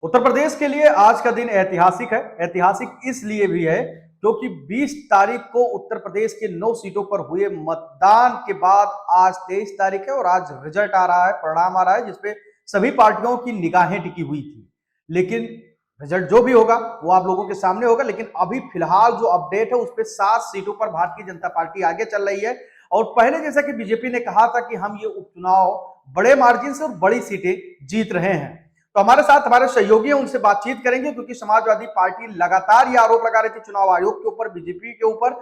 उत्तर प्रदेश के लिए आज का दिन ऐतिहासिक है। ऐतिहासिक इसलिए भी है क्योंकि 20 तारीख को उत्तर प्रदेश के 9 सीटों पर हुए मतदान के बाद आज 23 तारीख है और आज रिजल्ट आ रहा है, परिणाम आ रहा है, जिसपे सभी पार्टियों की निगाहें टिकी हुई थी। लेकिन रिजल्ट जो भी होगा वो आप लोगों के सामने होगा। लेकिन अभी फिलहाल जो अपडेट है उस पर 7 सीटों पर भारतीय जनता पार्टी आगे चल रही है। और पहले जैसा कि बीजेपी ने कहा था कि हम ये उपचुनाव बड़े मार्जिन से और बड़ी सीटें जीत रहे हैं, तो हमारे साथ हमारे सहयोगी हैं, उनसे बातचीत करेंगे। क्योंकि समाजवादी पार्टी लगातार ये आरोप लगा रही थी चुनाव आयोग के ऊपर, बीजेपी के ऊपर,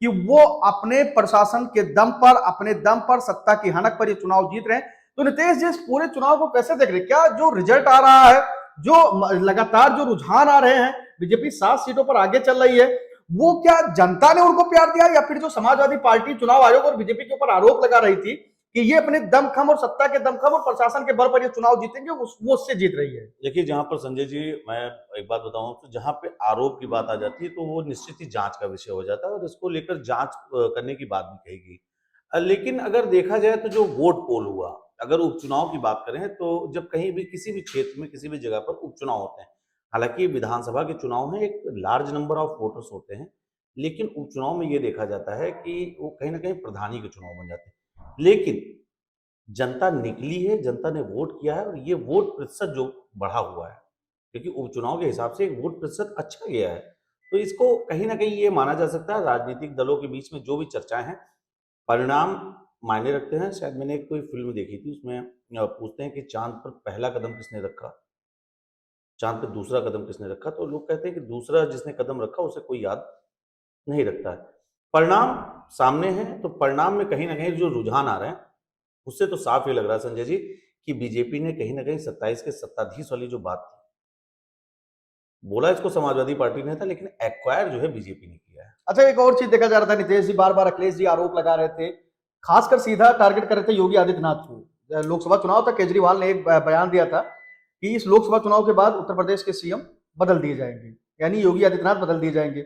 कि वो अपने प्रशासन के दम पर, अपने दम पर, सत्ता की हनक पर ये चुनाव जीत रहे हैं। तो नितेश जी, इस पूरे चुनाव को कैसे देख रहे हैं? क्या जो रिजल्ट आ रहा है, जो लगातार जो रुझान आ रहे हैं, बीजेपी 7 सीटों पर आगे चल रही है, वो क्या जनता ने उनको प्यार दिया, या फिर जो समाजवादी पार्टी चुनाव आयोग और बीजेपी के ऊपर आरोप लगा रही थी कि ये अपने दमखम और सत्ता के दमखम और प्रशासन के बल पर ये चुनाव जीतेंगे, वो उससे जीत रही है? देखिए, जहां पर संजय जी, मैं एक बात बताऊं तो जहां पे आरोप की बात आ जाती है तो वो निश्चित ही जांच का विषय हो जाता है और इसको लेकर जांच करने की बात भी कही गई। लेकिन अगर देखा जाए तो जो वोट पोल हुआ, अगर उपचुनाव की बात करें तो जब कहीं भी किसी भी क्षेत्र में किसी भी जगह पर उपचुनाव होते हैं, हालांकि विधानसभा के चुनाव में एक लार्ज नंबर ऑफ वोटर्स होते हैं, लेकिन उपचुनाव में ये देखा जाता है कि वो कहीं ना कहीं प्रधानी के चुनाव बन जाते हैं। लेकिन जनता निकली है, जनता ने वोट किया है और ये वोट प्रतिशत जो बढ़ा हुआ है, क्योंकि उपचुनाव के हिसाब से एक वोट प्रतिशत अच्छा गया है, तो इसको कहीं ना कहीं ये माना जा सकता है राजनीतिक दलों के बीच में जो भी चर्चाएं हैं, परिणाम मायने रखते हैं। शायद मैंने कोई फिल्म देखी थी, उसमें पूछते हैं कि चांद पर पहला कदम किसने रखा, चांद पर दूसरा कदम किसने रखा, तो लोग कहते हैं कि दूसरा जिसने कदम रखा उसे कोई याद नहीं रखता है। परिणाम सामने है, तो परिणाम में कहीं ना कहीं जो रुझान आ रहे हैं उससे तो साफ ये लग रहा है संजय जी कि बीजेपी ने कहीं ना कहीं 27 के सत्ताधीश वाली जो बात थी, बोला इसको समाजवादी पार्टी ने था, लेकिन एक्वायर जो है बीजेपी ने किया है। अच्छा, एक और चीज देखा जा रहा था नितेश जी, बार बार अखिलेश जी आरोप लगा रहे थे, खासकर सीधा टारगेट कर रहे थे योगी आदित्यनाथ को। लोकसभा चुनाव तक केजरीवाल ने एक बयान दिया था कि इस लोकसभा चुनाव के बाद उत्तर प्रदेश के सीएम बदल दिए जाएंगे, यानी योगी आदित्यनाथ बदल दिए जाएंगे।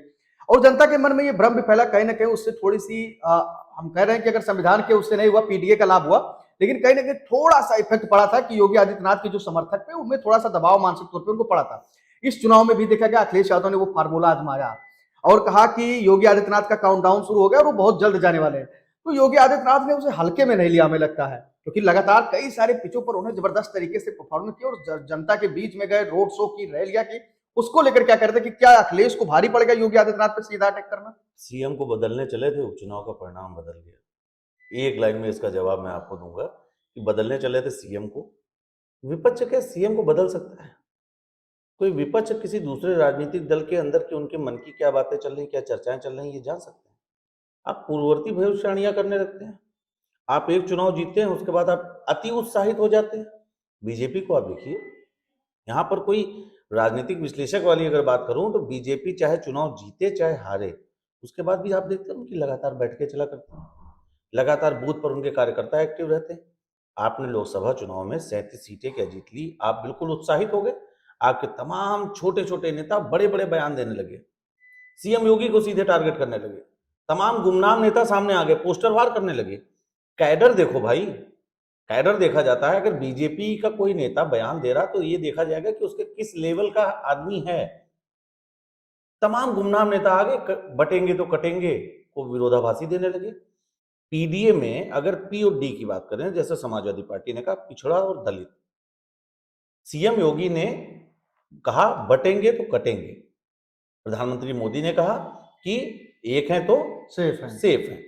और जनता के मन में ये भ्रम भी फैला, कहीं ना कहीं उससे थोड़ी सी हम कह रहे हैं कि अगर संविधान के उससे नहीं हुआ, पीडीए का लाभ हुआ, लेकिन कहीं ना कहीं थोड़ा सा इफेक्ट पड़ा था कि योगी आदित्यनाथ के जो समर्थक थे उनमें थोड़ा सा दबाव मानसिक तौर पर उनको पड़ा था। इस चुनाव में भी देखा गया अखिलेश यादव ने वो फार्मूला आजमाया और कहा कि योगी आदित्यनाथ का काउंटडाउन शुरू हो गया और वो बहुत जल्द जाने वाले हैं। तो योगी आदित्यनाथ ने उसे हल्के में नहीं लिया, हमें लगता है, क्योंकि लगातार कई सारे पिचों पर उन्होंने जबरदस्त तरीके से परफॉर्मेंस किया और जनता के बीच में गए, रोड शो की, रैलियां की। उसको लेकर क्या करते कि क्या अखिलेश को भारी पड़ गया योगी आदित्यनाथ पर सीधा अटैक करना? सीएम को बदलने चले थे, उपचुनाव का परिणाम बदल गया। एक लाइन में इसका जवाब मैं आपको दूंगा कि बदलने चले थे सीएम को। विपक्ष क्या सीएम को बदल सकता है? कोई विपक्ष किसी दूसरे राजनीतिक दल के अंदर की उनके मन की क्या बातें चल रही, क्या चर्चाएं चल रही, ये जान सकते हैं? आप पूर्ववर्ती भविष्यवाणियां करने लगते हैं। आप एक चुनाव जीतते हैं, उसके बाद आप अति उत्साहित हो जाते हैं। बीजेपी को आप देखिए, यहाँ पर कोई राजनीतिक विश्लेषक वाली अगर बात करूं तो बीजेपी चाहे चुनाव जीते चाहे हारे, उसके बाद भी आप देखते हैं उनकी लगातार बैठकें चला करती हैं, लगातार बूथ पर उनके कार्यकर्ता एक्टिव रहते हैं। आपने लोकसभा चुनाव में 37 सीटें क्या जीत ली, आप बिल्कुल उत्साहित हो गए। आपके तमाम छोटे छोटे नेता बड़े बड़े बयान देने लगे, सीएम योगी को सीधे टारगेट करने लगे, तमाम गुमनाम नेता सामने आ गए, पोस्टर वार करने लगे। कैडर देखो भाई, कैडर देखा जाता है। अगर बीजेपी का कोई नेता बयान दे रहा तो ये देखा जाएगा कि उसके किस लेवल का आदमी है। तमाम गुमनाम नेता आ गए, बटेंगे तो कटेंगे को विरोधाभासी देने लगे। पीडीए में अगर पी और डी की बात करें, जैसे समाजवादी पार्टी ने कहा पिछड़ा और दलित, सीएम योगी ने कहा बटेंगे तो कटेंगे, प्रधानमंत्री मोदी ने कहा कि एक है तो सेफ है।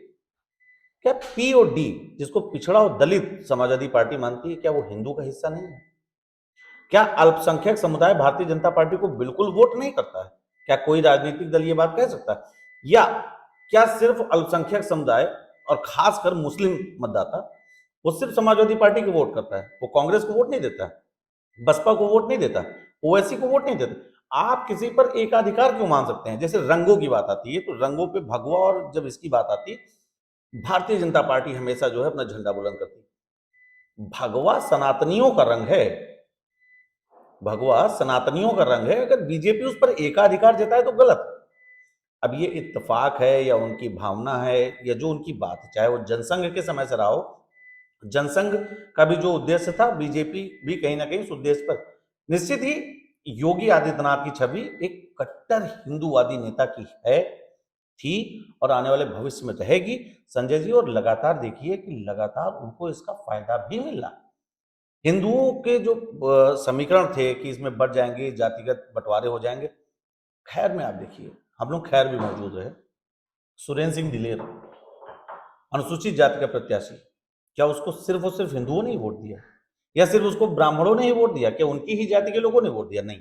क्या पी और डी, जिसको पिछड़ा और दलित समाजवादी पार्टी मानती है, क्या वो हिंदू का हिस्सा नहीं है? क्या अल्पसंख्यक समुदाय भारतीय जनता पार्टी को बिल्कुल वोट नहीं करता है? क्या कोई राजनीतिक दल ये बात कह सकता है? या क्या सिर्फ अल्पसंख्यक समुदाय और खासकर मुस्लिम मतदाता वो सिर्फ समाजवादी पार्टी को वोट करता है, वो कांग्रेस को वोट नहीं देता है, बसपा को वोट नहीं देता, ओवैसी को वोट नहीं देता? आप किसी पर एकाधिकार क्यों मान सकते हैं? जैसे रंगों की बात आती है तो रंगों पे भगवा, और जब इसकी बात आती है भारतीय जनता पार्टी हमेशा जो है अपना झंडा बुलंद करती है। भगवा सनातनियों का रंग है, भगवा सनातनियों का रंग है। अगर बीजेपी उस पर एकाधिकार जताए तो गलत। अब ये इत्तेफाक है या उनकी भावना है या जो उनकी बात है, चाहे वो जनसंघ के समय से रहा हो, जनसंघ का भी जो उद्देश्य था, बीजेपी भी कहीं ना कहीं उस उद्देश्य पर निश्चित ही योगी आदित्यनाथ की छवि एक कट्टर हिंदूवादी नेता की है, थी और आने वाले भविष्य में रहेगी संजय जी। और लगातार देखिए कि लगातार उनको इसका फायदा भी मिल रहा है। हिंदुओं के जो समीकरण थे कि इसमें बढ़ जाएंगे, जातिगत बंटवारे हो जाएंगे, खैर में आप देखिए हम लोग खैर भी मौजूद रहे। सुरेंद्र सिंह दिलेर अनुसूचित जाति का प्रत्याशी, क्या उसको सिर्फ और सिर्फ हिंदुओं ने ही वोट दिया या सिर्फ उसको ब्राह्मणों ने ही वोट दिया? क्या उनकी ही जाति के लोगों ने वोट दिया? नहीं,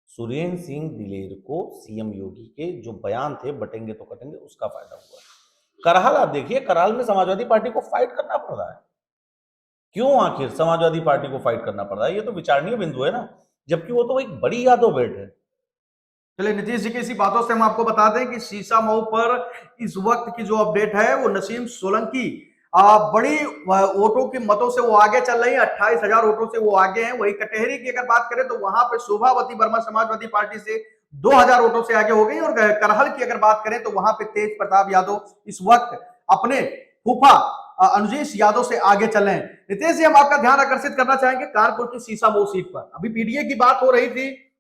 सुरेंद्र सिंह दिलेर को सीएम योगी के जो बयान थे बटेंगे तो कटेंगे उसका फायदा हुआ। करहाल आप देखिए, करहाल में समाजवादी पार्टी को फाइट करना पड़ रहा है। क्यों आखिर समाजवादी पार्टी को फाइट करना पड़ रहा है? ये तो विचारणीय बिंदु है ना, जबकि वो तो एक बड़ी यादव बेल्ट है। चलिए नीतीश जी की इसी बातों से हम आपको बता दें कि शीशामऊ पर इस वक्त की जो अपडेट है वो नसीम सोलंकी बड़ी वोटों की मतों से वो आगे चल रही है, 28,000 वोटों से वो आगे हैं। वही कटहरी की अगर बात करें तो वहां पे शोभावती वर्मा समाजवादी पार्टी से 2,000 वोटों से आगे हो गई। और करहल की अगर बात करें तो वहां पे तेज प्रताप यादव इस वक्त अपने फूफा अनुजेश यादव से आगे चल रहे हैं। नीतीश जी, हम आपका ध्यान आकर्षित करना चाहेंगे कानपुर की शीशामऊ सीट पर। अभी पीडीए की बात हो रही थी,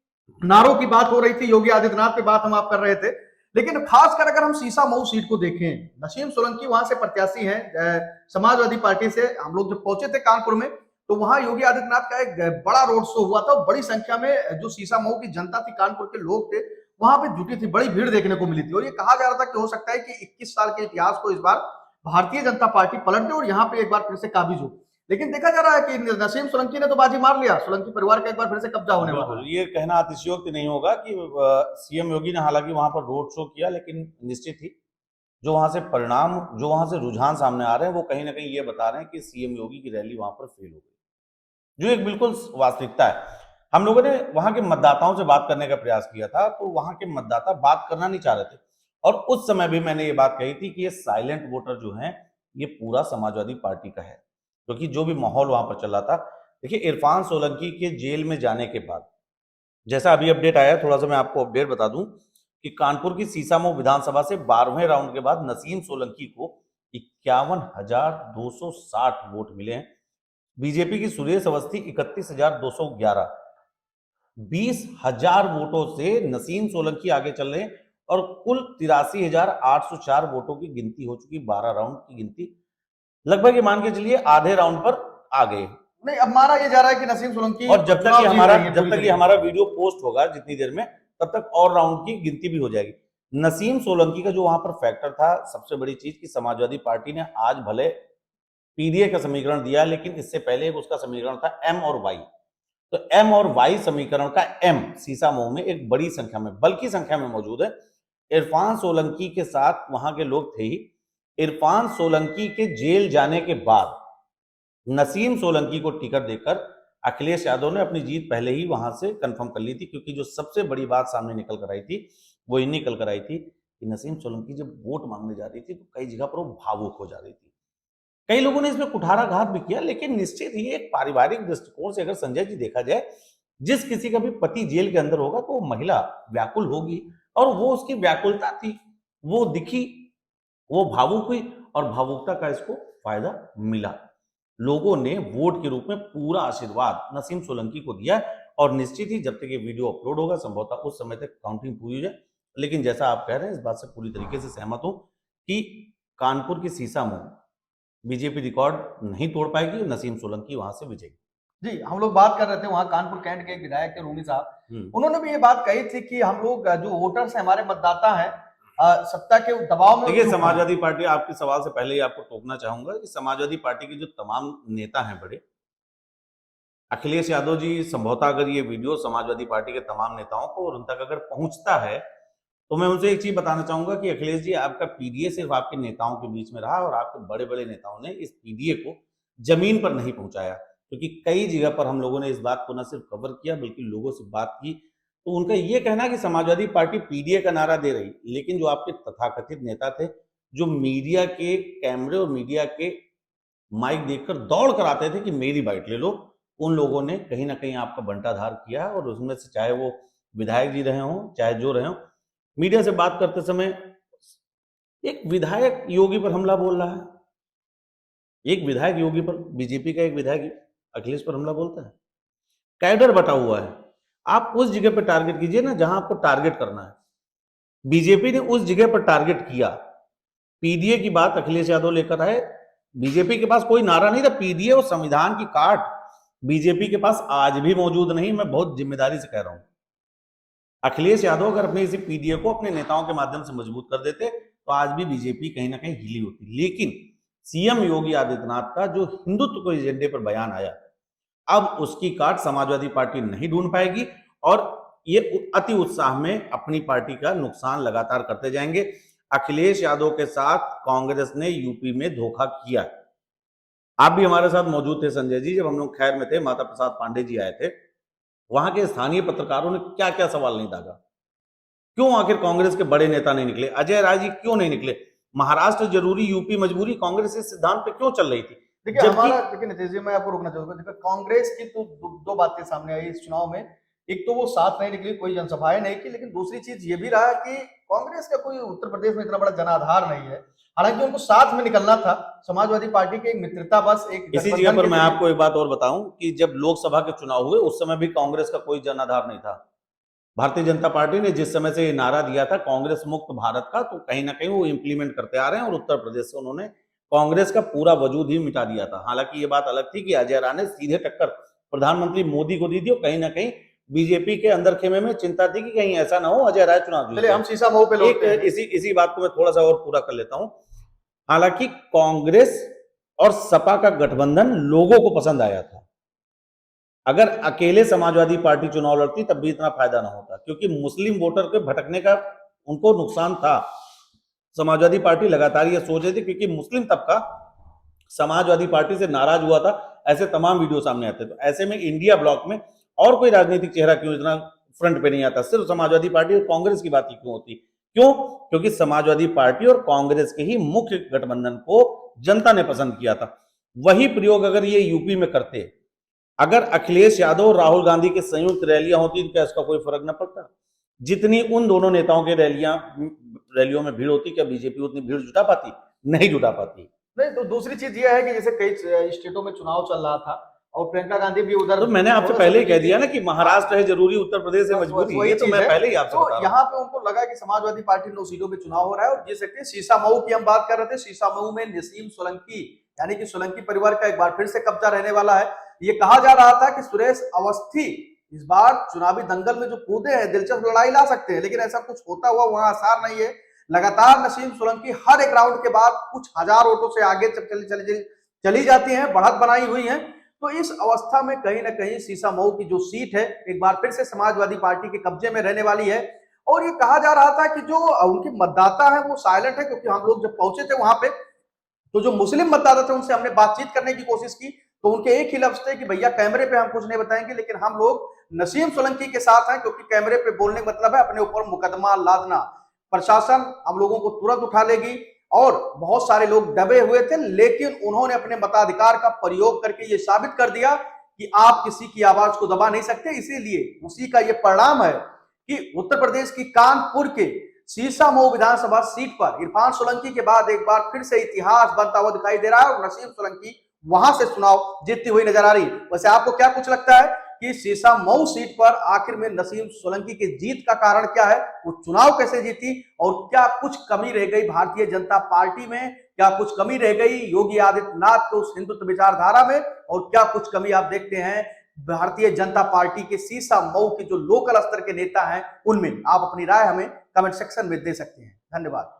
नारों की बात हो रही थी, योगी आदित्यनाथ पे बात हम आप कर रहे थे, लेकिन खासकर अगर हम शीशामऊ सीट को देखें, नसीम सोलंकी वहां से प्रत्याशी हैं समाजवादी पार्टी से। हम लोग जब पहुंचे थे कानपुर में तो वहां योगी आदित्यनाथ का एक बड़ा रोड शो हुआ था। बड़ी संख्या में जो शीशामऊ की जनता थी, कानपुर के लोग थे, वहां पे जुटी थी, बड़ी भीड़ देखने को मिली थी। और ये कहा जा रहा था कि हो सकता है कि 21 साल के इतिहास को इस बार भारतीय जनता पार्टी पलट दे और यहाँ पे एक बार फिर से काबिज हो। लेकिन देखा जा रहा है कि नसीम सोलंकी ने तो बाजी मार लिया, सोलंकी परिवार का एक बार फिर से कब्जा होने वाला है। ये कहना अतिशयोक्ति नहीं होगा कि सीएम योगी ने हालांकि वहां पर रोड शो किया, लेकिन निश्चित ही जो वहां से परिणाम, जो वहां से रुझान सामने आ रहे हैं वो कहीं ना कहीं ये बता रहे हैं कि सीएम योगी की रैली वहां पर फेल हो गई, जो एक बिल्कुल वास्तविकता है। हम लोगों ने वहां के मतदाताओं से बात करने का प्रयास किया था, तो वहां के मतदाता बात करना नहीं चाह रहे थे। और उस समय भी मैंने ये बात कही थी कि ये साइलेंट वोटर जो हैं ये पूरा समाजवादी पार्टी का है, क्योंकि जो भी माहौल वहां पर चल रहा था। देखिए, इरफान सोलंकी के जेल में जाने के बाद जैसा अभी अपडेट आया, थोड़ा सा मैं आपको अपडेट बता दूं कि कानपुर की सीसामऊ विधानसभा से 12वें राउंड के बाद नसीम सोलंकी को 51,260 वोट मिले हैं। बीजेपी की सुरेश अवस्थी 31,211, 20,000 वोटों से नसीम सोलंकी आगे चल रहे हैं और कुल 83,804 वोटों की गिनती हो चुकी। 12 राउंड की गिनती लगभग ये मान के चलिए आधे राउंड पर आ गए। नहीं, अब माना ये जा रहा है कि नसीम सोलंकी और जब तक ये हमारा वीडियो पोस्ट होगा जितनी देर में, तब तक और राउंड की गिनती भी हो जाएगी। नसीम सोलंकी का जो वहां पर फैक्टर था, सबसे बड़ी चीज कि समाजवादी पार्टी ने आज भले पीडीए का समीकरण दिया, लेकिन इससे पहले उसका समीकरण था एम और वाई। तो एम और वाई समीकरण का एम सीसामऊ में एक बड़ी संख्या में, बल्कि संख्या में मौजूद है। इरफान सोलंकी के साथ वहां के लोग थे ही। इरफान सोलंकी के जेल जाने के बाद नसीम सोलंकी को टिकट देकर अखिलेश यादव ने अपनी जीत पहले ही वहां से कंफर्म कर ली थी, क्योंकि जो सबसे बड़ी बात सामने निकल कर आई थी वो ये निकल कर आई थी कि नसीम सोलंकी जब वोट मांगने जा रही थी तो कई जगह पर वो भावुक हो जा रही थी। कई लोगों ने इसमें कुठाराघात भी किया, लेकिन निश्चित ही एक पारिवारिक दृष्टिकोण से अगर संजय जी देखा जाए, जिस किसी का भी पति जेल के अंदर होगा तो वो महिला व्याकुल होगी, और वो उसकी व्याकुलता थी, वो दिखी, वो भावुक हुई और भावुकता का इसको फायदा मिला। लोगों ने वोट के रूप में पूरा आशीर्वाद नसीम सोलंकी को दिया। और निश्चित ही जब तक ये वीडियो अपलोड होगा, संभवतः उस समय तक काउंटिंग पूरी हो जाए। लेकिन जैसा आप कह रहे हैं, इस बात से पूरी तरीके से सहमत हूं कि कानपुर की सीसामऊ बीजेपी रिकॉर्ड नहीं तोड़ पाएगी, नसीम सोलंकी वहां से विजयी। जी, हम लोग बात कर रहे थे वहां कानपुर कैंट के एक विधायक थे रूमी साहब, उन्होंने भी ये बात कही थी कि हम लोग जो वोटर्स हैं, हमारे मतदाता हैं, सत्ता के दबाव में। देखिए, समाजवादी पार्टी, आपके सवाल से पहले ही आपको टोकना चाहूंगा कि समाजवादी पार्टी के जो तमाम नेता हैं बड़े, अखिलेश यादव जी, संभवतः अगर ये वीडियो समाजवादी पार्टी के तमाम नेताओं को और उन तक अगर पहुंचता है तो मैं उनसे एक चीज बताना चाहूंगा कि अखिलेश जी, आपका पीडीए सिर्फ आपके नेताओं के बीच में रहा और आपके बड़े बड़े नेताओं ने इस पीडीए को जमीन पर नहीं पहुंचाया। क्योंकि कई जगह पर हम लोगों ने इस बात को न सिर्फ कवर किया बल्कि लोगों से बात की, तो उनका ये कहना कि समाजवादी पार्टी पीडीए का नारा दे रही, लेकिन जो आपके तथाकथित नेता थे, जो मीडिया के कैमरे और मीडिया के माइक देखकर दौड़ कर आते थे कि मेरी बाइट ले लो, उन लोगों ने कहीं ना कहीं आपका बंटाधार किया। और उसमें से चाहे वो विधायक जी रहे हों, चाहे जो रहे हों, मीडिया से बात करते समय एक विधायक योगी पर हमला बोल रहा है, एक विधायक योगी पर, बीजेपी का एक विधायक अखिलेश पर हमला बोलता है। कैडर बटा हुआ है, आप उस जगह पर टारगेट कीजिए ना जहां आपको टारगेट करना है। बीजेपी ने उस जगह पर टारगेट किया। पीडीए की बात अखिलेश यादव लेकर आए। बीजेपी के पास कोई नारा नहीं था। पीडीए और संविधान की काट बीजेपी के पास आज भी मौजूद नहीं। मैं बहुत जिम्मेदारी से कह रहा हूं। अखिलेश यादव अगर अपने इसी पीडीए को अपने नेताओं के माध्यम से मजबूत कर देते तो आज भी बीजेपी कहीं ना कहीं हिली होती। लेकिन सीएम योगी आदित्यनाथ का जो हिंदुत्व को एजेंडे पर बयान आया, अब उसकी काट समाजवादी पार्टी नहीं ढूंढ पाएगी और ये अति उत्साह में अपनी पार्टी का नुकसान लगातार करते जाएंगे। अखिलेश यादव के साथ कांग्रेस ने यूपी में धोखा किया। आप भी हमारे साथ मौजूद थे संजय जी, जब हम लोग खैर में थे, माता प्रसाद पांडे जी आए थे। वहां के स्थानीय पत्रकारों ने क्या क्या सवाल नहीं दागा। क्यों आखिर कांग्रेस के बड़े नेता नहीं निकले? अजय राय जी क्यों नहीं निकले? महाराष्ट्र जरूरी, यूपी मजबूरी, कांग्रेस इस सिद्धांत पे क्यों चल रही थी? देखिए हमारा, देखिए नीतीश जी, मैं आपको रोकना चाहूंगा। देखिए कांग्रेस की तो दो बातें सामने आई इस चुनाव में। एक तो वो साथ नहीं निकली, कोई जनसभाएं नहीं की, लेकिन दूसरी चीज ये भी रहा कि कांग्रेस का कोई उत्तर प्रदेश में इतना बड़ा जनाधार नहीं है। हालांकि उनको साथ में निकलना था, समाजवादी पार्टी की एक मित्रता, बस एक इसी जगह पर मैं आपको एक बात और बताऊं कि जब लोकसभा के चुनाव हुए उस समय भी कांग्रेस का कोई जनाधार नहीं था। भारतीय जनता पार्टी ने जिस समय से ये नारा दिया था कांग्रेस मुक्त भारत का, तो कहीं ना कहीं वो इंप्लीमेंट करते आ रहे हैं और उत्तर प्रदेश से उन्होंने कांग्रेस का पूरा वजूद ही मिटा दिया था। हालांकि ये बात अलग थी कि अजय राय ने सीधे टक्कर प्रधानमंत्री मोदी को दी थी और कहीं ना कहीं बीजेपी के अंदर खेमे में चिंता थी कि कहीं ऐसा ना हो अजय राय चुनाव जीत चलिए जाए। हम शीशा मऊ पे लौटते हैं। इसी बात को मैं थोड़ा सा और पूरा कर लेता हूं। हालांकि कांग्रेस और सपा का गठबंधन लोगों को पसंद आया था। अगर अकेले समाजवादी पार्टी चुनाव लड़ती तब भी इतना फायदा ना होता, क्योंकि मुस्लिम वोटर के भटकने का उनको नुकसान था। समाजवादी पार्टी लगातार ये सोच रही थी, क्योंकि मुस्लिम तबका समाजवादी पार्टी से नाराज हुआ था। ऐसे तमाम वीडियो सामने आते। तो ऐसे में इंडिया ब्लॉक में और कोई राजनीतिक चेहरा क्यों इतना फ्रंट पे नहीं आता? सिर्फ समाजवादी पार्टी और कांग्रेस की बात ही क्यों होती? क्यों? क्योंकि समाजवादी पार्टी और कांग्रेस के ही मुख्य गठबंधन को जनता ने पसंद किया था। वही प्रयोग अगर ये यूपी में करते, अगर अखिलेश यादव और राहुल गांधी की संयुक्त रैलियां होती तो क्या इसका कोई फर्क न पड़ता? जितनी उन दोनों नेताओं के रैलियों में भीड़ होती, क्या बीजेपी उतनी भीड़ जुटा पाती? नहीं जुटा पाती। नहीं, तो दूसरी चीज ये है कि जैसे कई स्टेटों में चुनाव चल रहा था और प्रियंका गांधी भी उधर, तो मैंने आपसे पहले ही कह दिया ना कि महाराष्ट्र है जरूरी, उत्तर प्रदेश है मजबूरी। ये तो मैं पहले ही आपसे बता रहा हूं। यहाँ पे उनको लगा कि समाजवादी पार्टी 9 सीटों पे चुनाव हो रहा है। और जिस सकते शीशा मऊ की हम बात कर रहे थे, शीशा मऊ में नसीम सोलंकी यानी कि सोलंकी परिवार का एक बार फिर से कब्जा रहने वाला है। ये कहा जा रहा था कि सुरेश अवस्थी इस बार चुनावी दंगल में जो कूदे हैं, दिलचस्प लड़ाई ला सकते हैं, लेकिन ऐसा कुछ होता हुआ वहां आसार नहीं है। लगातार नसीम सोलंकी हर एक राउंड के बाद कुछ हजार वोटों से आगे चली जाती हैं, बढ़त बनाई हुई है। तो इस अवस्था में कहीं ना कहीं शीशा मऊ की जो सीट है एक बार फिर से समाजवादी पार्टी के कब्जे में रहने वाली है। और ये कहा जा रहा था कि जो उनके मतदाता है वो साइलेंट है, क्योंकि हम लोग जब पहुंचे थे वहां पे तो जो मुस्लिम मतदाता थे उनसे हमने बातचीत करने की कोशिश की, तो उनके एक ही लफ्ज थे कि भैया कैमरे पे हम कुछ नहीं बताएंगे, लेकिन हम लोग नसीम सोलंकी के साथ हैं, क्योंकि कैमरे पे बोलने का मतलब है अपने ऊपर मुकदमा लादना। प्रशासन हम लोगों को तुरंत उठा लेगी। और बहुत सारे लोग दबे हुए थे, लेकिन उन्होंने अपने मताधिकार का प्रयोग करके ये साबित कर दिया कि आप किसी की आवाज को दबा नहीं सकते। इसीलिए उसी का ये परिणाम है कि उत्तर प्रदेश की कानपुर के शीशा मऊ विधानसभा सीट पर इरफान सोलंकी के बाद एक बार फिर से इतिहास बनता हुआ दिखाई दे रहा है और नसीम सोलंकी वहां से चुनाव जीतती हुई नजर आ रही है। वैसे आपको क्या कुछ लगता है कि शीशा मऊ सीट पर आखिर में नसीम सोलंकी की जीत का कारण क्या है? वो चुनाव कैसे जीती और क्या कुछ कमी रह गई भारतीय जनता पार्टी में? क्या कुछ कमी रह गई योगी आदित्यनाथ के उस हिंदुत्व विचारधारा में? और क्या कुछ कमी आप देखते हैं भारतीय जनता पार्टी के शीशा मऊ के जो लोकल स्तर के नेता हैं उनमें? आप अपनी राय हमें कमेंट सेक्शन में दे सकते हैं। धन्यवाद।